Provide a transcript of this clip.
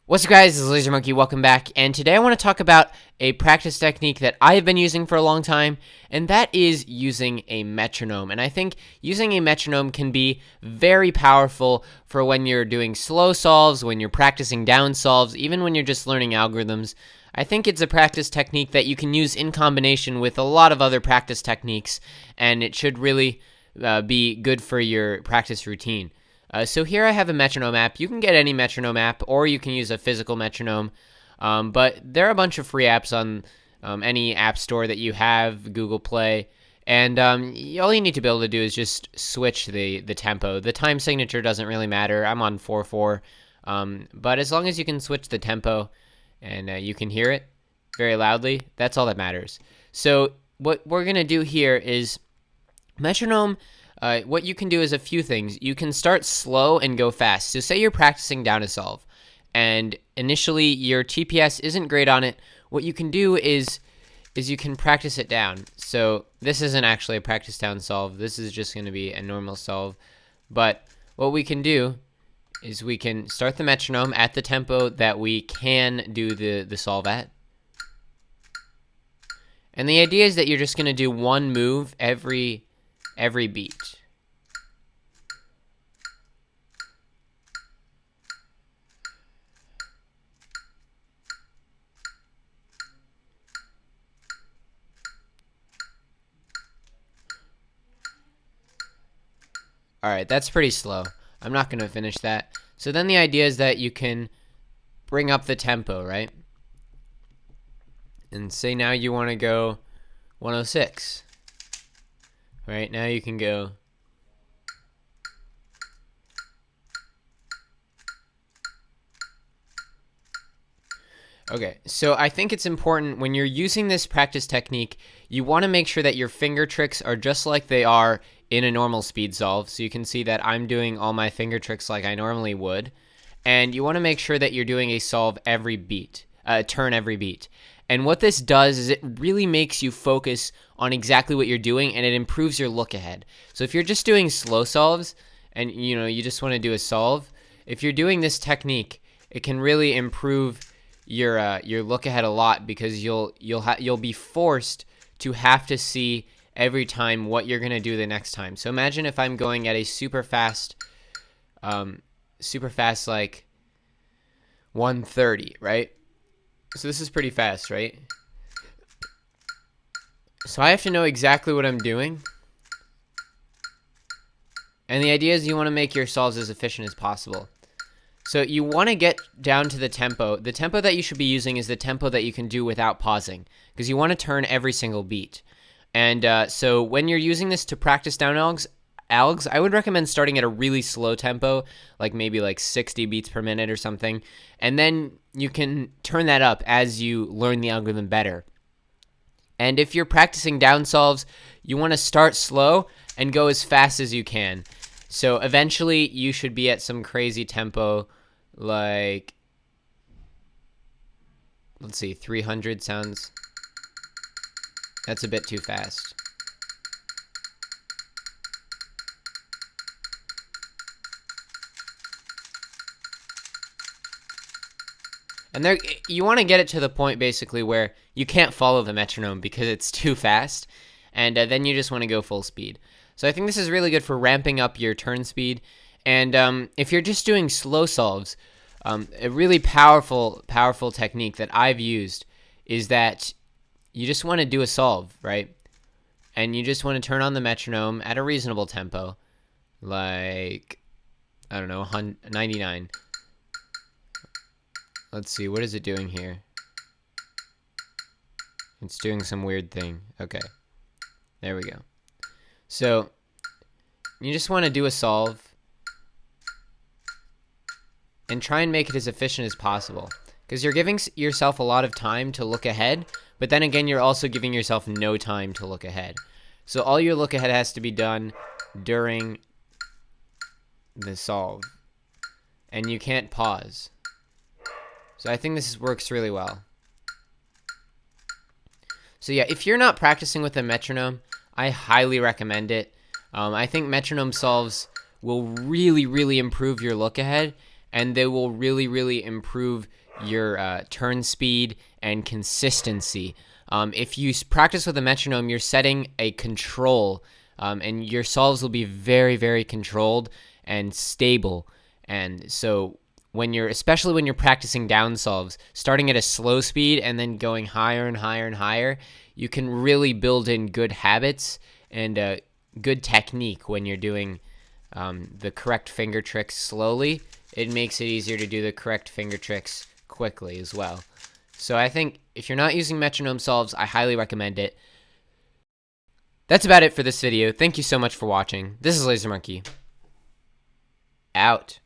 What's up, guys? This is Laser Monkey. Welcome back. And today I want to talk about a practice technique that I have been using for a long time, and that is using a metronome. And I think using a metronome can be very powerful for when you're doing slow solves, when you're practicing down solves, even when you're just learning algorithms. I think it's a practice technique that you can use in combination with a lot of other practice techniques, and it should really be good for your practice routine. So here I have a metronome app. You can get any metronome app, or you can use a physical metronome. But there are a bunch of free apps on any app store that you have, Google Play. And all you need to be able to do is just switch the tempo. The time signature doesn't really matter. I'm on 4/4. But as long as you can switch the tempo and you can hear it very loudly, that's all that matters. So what we're going to do here is metronome. What you can do is a few things. You can start slow and go fast. So say you're practicing down a solve, and initially your TPS isn't great on it. What you can do is you can practice it down. So this isn't actually a practice down solve. This is just going to be a normal solve. But what we can do is we can start the metronome at the tempo that we can do the solve at. And the idea is that you're just going to do one move every beat. Alright, that's pretty slow. I'm not going to finish that. So then the idea is that you can bring up the tempo, right? And say now you want to go 106. Right, now you can go. Okay, so I think it's important when you're using this practice technique, you want to make sure that your finger tricks are just like they are in a normal speed solve. So you can see that I'm doing all my finger tricks like I normally would. And you want to make sure that you're doing a solve every beat, turn every beat. And what this does is it really makes you focus on exactly what you're doing, and it improves your look ahead. So if you're just doing slow solves and you just want to do a solve, if you're doing this technique, it can really improve your look ahead a lot, because you'll be forced to have to see every time what you're going to do the next time. So imagine if I'm going at a super fast like 130, right? So this is pretty fast, right? So I have to know exactly what I'm doing. And the idea is you want to make your solves as efficient as possible. So you want to get down to the tempo. The tempo that you should be using is the tempo that you can do without pausing, because you want to turn every single beat. And so when you're using this to practice down algs, I would recommend starting at a really slow tempo, like maybe like 60 beats per minute or something. And then you can turn that up as you learn the algorithm better. And if you're practicing down solves, you want to start slow and go as fast as you can. So eventually you should be at some crazy tempo, like, let's see, 300 sounds. That's a bit too fast. And there, you want to get it to the point basically where you can't follow the metronome because it's too fast, and then you just want to go full speed. So I think this is really good for ramping up your turn speed. And if you're just doing slow solves, a really powerful technique that I've used is that you just want to do a solve, right? And you just want to turn on the metronome at a reasonable tempo, like, I don't know, 99. Let's see, what is it doing here? It's doing some weird thing. Okay, there we go. So you just want to do a solve and try and make it as efficient as possible, because you're giving yourself a lot of time to look ahead, but then again, you're also giving yourself no time to look ahead. So all your look ahead has to be done during the solve, and you can't pause. So I think this works really well. So yeah, if you're not practicing with a metronome, I highly recommend it. I think metronome solves will really, really improve your look ahead, and they will really improve your turn speed and consistency. If you practice with a metronome, you're setting a control, and your solves will be very controlled and stable. And so especially when you're practicing down solves, starting at a slow speed and then going higher and higher, you can really build in good habits and good technique when you're doing the correct finger tricks slowly. It makes it easier to do the correct finger tricks quickly as well. So I think if you're not using metronome solves, I highly recommend it. That's about it for this video. Thank you so much for watching. This is Laser Monkey. Out.